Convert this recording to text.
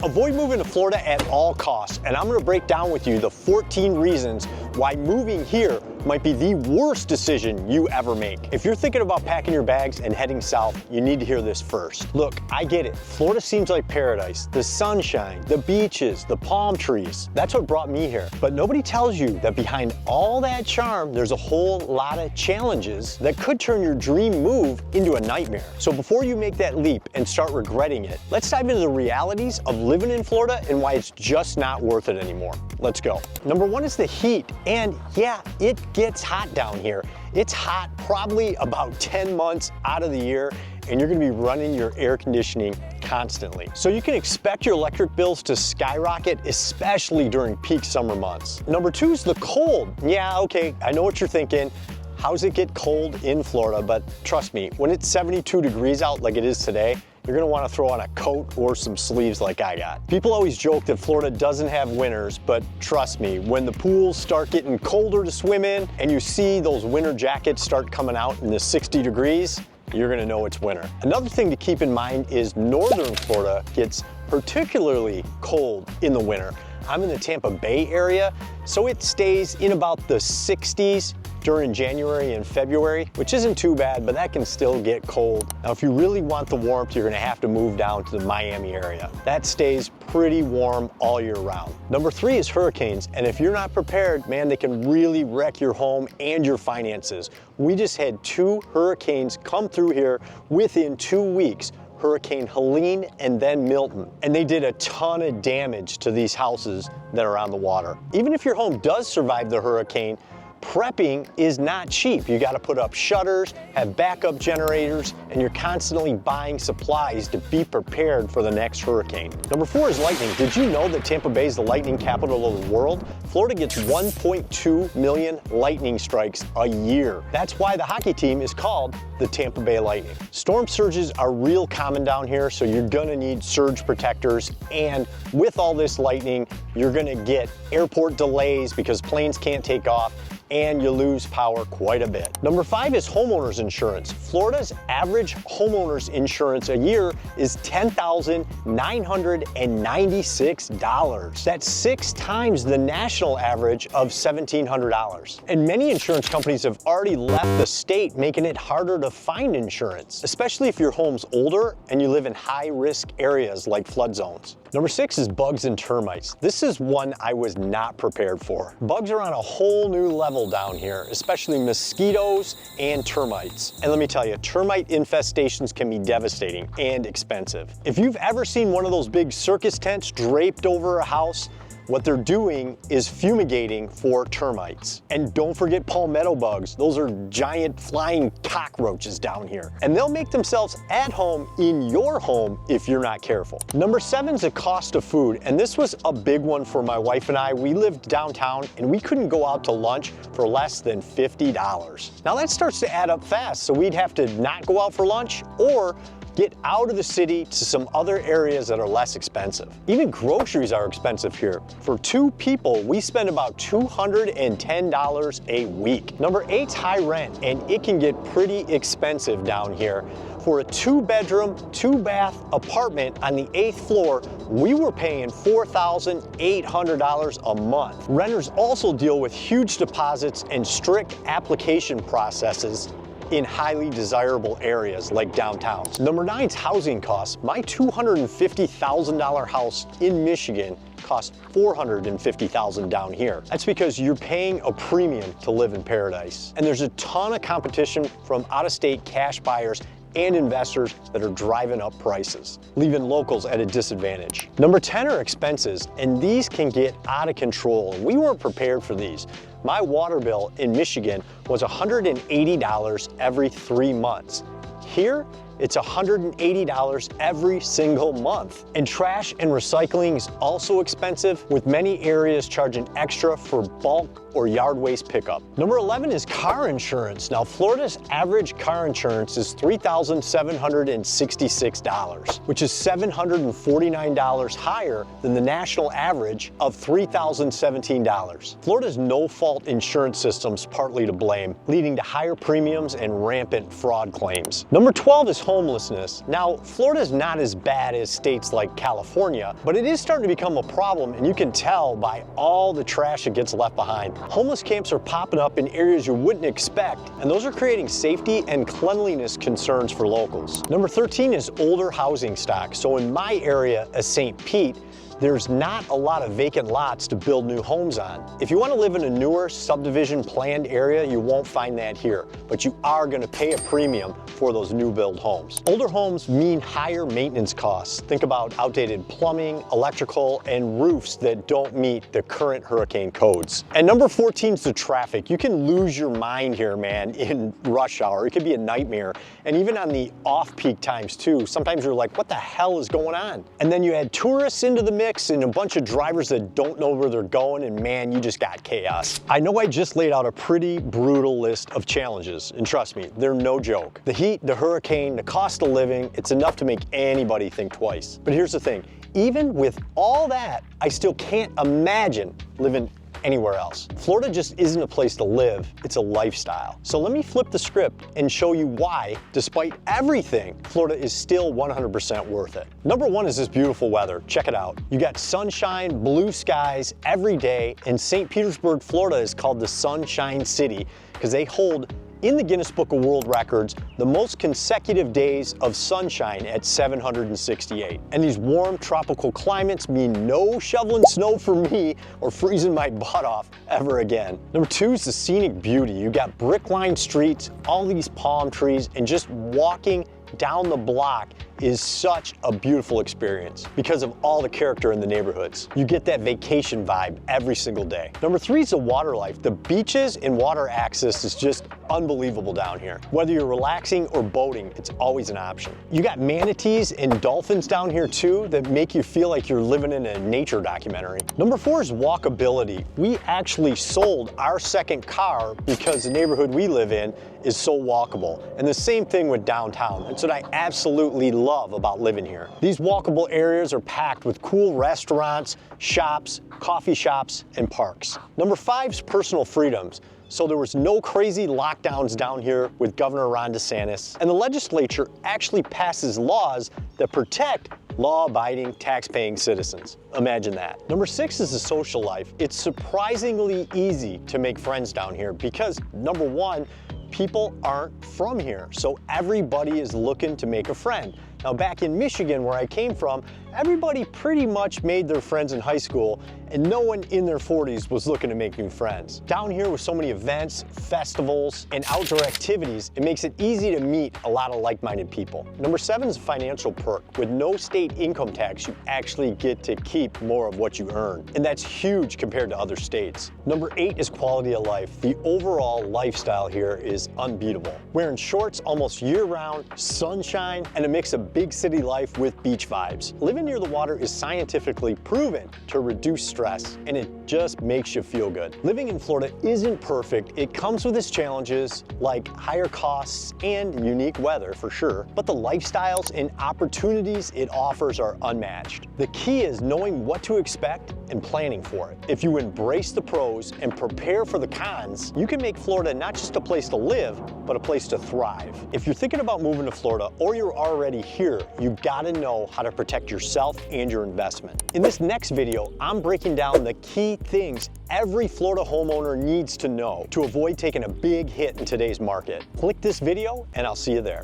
Avoid moving to Florida at all costs, and I'm going to break down with you the 14 reasons why moving here might be the worst decision you ever make. If you're thinking about packing your bags and heading south, you need to hear this first. Look, I get it. Florida seems like paradise. The sunshine, the beaches, the palm trees. That's what brought me here. But nobody tells you that behind all that charm, there's a whole lot of challenges that could turn your dream move into a nightmare. So before you make that leap and start regretting it, let's dive into the realities of living in Florida and why it's just not worth it anymore. Let's go. Number one is the heat. And yeah, it gets hot down here. It's hot probably about 10 months out of the year, and you're gonna be running your air conditioning constantly. So you can expect your electric bills to skyrocket, especially during peak summer months. Number two is the cold. Yeah, okay, I know what you're thinking. How's it get cold in Florida? But trust me, when it's 72 degrees out like it is today, you're gonna wanna throw on a coat or some sleeves like I got. People always joke that Florida doesn't have winters, but trust me, when the pools start getting colder to swim in and you see those winter jackets start coming out in the 60 degrees, you're gonna know it's winter. Another thing to keep in mind is northern Florida gets particularly cold in the winter. I'm in the Tampa Bay area, so it stays in about the 60s during January and February, which isn't too bad, but that can still get cold. Now, if you really want the warmth, you're gonna have to move down to the Miami area. That stays pretty warm all year round. Number three is hurricanes, and if you're not prepared, man, they can really wreck your home and your finances. We just had 2 hurricanes come through here within 2 weeks. Hurricane Helene and then Milton. And they did a ton of damage to these houses that are on the water. Even if your home does survive the hurricane, prepping is not cheap. You got to put up shutters, have backup generators, and you're constantly buying supplies to be prepared for the next hurricane. Number 4 is lightning. Did you know that Tampa Bay is the lightning capital of the world? Florida gets 1.2 million lightning strikes a year. That's why the hockey team is called the Tampa Bay Lightning. Storm surges are real common down here, so you're gonna need surge protectors, and with all this lightning, you're gonna get airport delays because planes can't take off, and you lose power quite a bit. Number 5 is homeowners insurance. Florida's average homeowners insurance a year is $10,996. That's 6 times the national average of $1,700. And many insurance companies have already left the state, making it harder to find insurance, especially if your home's older and you live in high-risk areas like flood zones. Number 6 is bugs and termites. This is one I was not prepared for. Bugs are on a whole new level down here, especially mosquitoes and termites. And let me tell you, termite infestations can be devastating and expensive. If you've ever seen one of those big circus tents draped over a house, what they're doing is fumigating for termites. And don't forget palmetto bugs. Those are giant flying cockroaches down here. And they'll make themselves at home in your home if you're not careful. Number 7 is the cost of food. And this was a big one for my wife and I. We lived downtown and we couldn't go out to lunch for less than $50. Now that starts to add up fast. So we'd have to not go out for lunch or get out of the city to some other areas that are less expensive. Even groceries are expensive here. For 2 people, we spend about $210 a week. Number 8's high rent, and it can get pretty expensive down here. For a 2-bedroom, 2-bath apartment on the 8th floor, we were paying $4,800 a month. Renters also deal with huge deposits and strict application processes in highly desirable areas like downtown. Number 9's housing costs. My $250,000 house in Michigan costs $450,000 down here. That's because you're paying a premium to live in paradise. And there's a ton of competition from out-of-state cash buyers and investors that are driving up prices, leaving locals at a disadvantage. Number 10 are expenses, and these can get out of control. We weren't prepared for these. My water bill in Michigan was $180 every 3 months. Here, it's $180 every single month. And trash and recycling is also expensive, with many areas charging extra for bulk or yard waste pickup. Number 11 is car insurance. Now, Florida's average car insurance is $3,766, which is $749 higher than the national average of $3,017. Florida's no-fault insurance system's partly to blame, leading to higher premiums and rampant fraud claims. Number 12 is homelessness. Now, Florida's not as bad as states like California, but it is starting to become a problem, and you can tell by all the trash that gets left behind. Homeless camps are popping up in areas you wouldn't expect, and those are creating safety and cleanliness concerns for locals. Number 13 is older housing stock. So in my area of St. Pete, there's not a lot of vacant lots to build new homes on. If you want to live in a newer subdivision planned area, you won't find that here, but you are going to pay a premium for those new build homes. Older homes mean higher maintenance costs. Think about outdated plumbing, electrical, and roofs that don't meet the current hurricane codes. And number 14 is the traffic. You can lose your mind here, man, in rush hour. It could be a nightmare. And even on the off-peak times too, sometimes you're like, what the hell is going on? And then you add tourists into the mix and a bunch of drivers that don't know where they're going, and man, you just got chaos. I know I just laid out a pretty brutal list of challenges, and trust me, they're no joke. The heat, the hurricane, the cost of living, it's enough to make anybody think twice. But here's the thing, even with all that, I still can't imagine living anywhere else. Florida just isn't a place to live, it's a lifestyle. So let me flip the script and show you why, despite everything, Florida is still 100% worth it. Number one is this beautiful weather. Check it out. You got sunshine, blue skies every day, and St. Petersburg, Florida is called the Sunshine City because they hold in the Guinness Book of World Records the most consecutive days of sunshine at 768. And these warm tropical climates mean no shoveling snow for me or freezing my butt off ever again. Number two is the scenic beauty. You got brick-lined streets, all these palm trees, and just walking down the block is such a beautiful experience because of all the character in the neighborhoods. You get that vacation vibe every single day. Number three is the water life. The beaches and water access is just unbelievable down here. Whether you're relaxing or boating, it's always an option. You got manatees and dolphins down here too that make you feel like you're living in a nature documentary. Number four is walkability. We actually sold our second car because the neighborhood we live in is so walkable. And the same thing with downtown. That's what I absolutely love about living here. These walkable areas are packed with cool restaurants, shops, coffee shops, and parks. Number five is personal freedoms. So there was no crazy lockdowns down here with Governor Ron DeSantis, and the legislature actually passes laws that protect law-abiding, tax-paying citizens. Imagine that. Number six is the social life. It's surprisingly easy to make friends down here because, number one, people aren't from here, so everybody is looking to make a friend. Now back in Michigan, where I came from, everybody pretty much made their friends in high school, and no one in their 40s was looking to make new friends. Down here with so many events, festivals, and outdoor activities, it makes it easy to meet a lot of like-minded people. Number seven is a financial perk. With no state income tax, you actually get to keep more of what you earn, and that's huge compared to other states. Number eight is quality of life. The overall lifestyle here is unbeatable. Wearing shorts almost year-round, sunshine, and a mix of big city life with beach vibes. Living near the water is scientifically proven to reduce stress, and it just makes you feel good. Living in Florida isn't perfect. It comes with its challenges like higher costs and unique weather for sure, but the lifestyles and opportunities it offers are unmatched. The key is knowing what to expect and planning for it. If you embrace the pros and prepare for the cons, you can make Florida not just a place to live, but a place to thrive. If you're thinking about moving to Florida or you're already here, you gotta know how to protect yourself and your investment. In this next video, I'm breaking down the key things every Florida homeowner needs to know to avoid taking a big hit in today's market. Click this video and I'll see you there.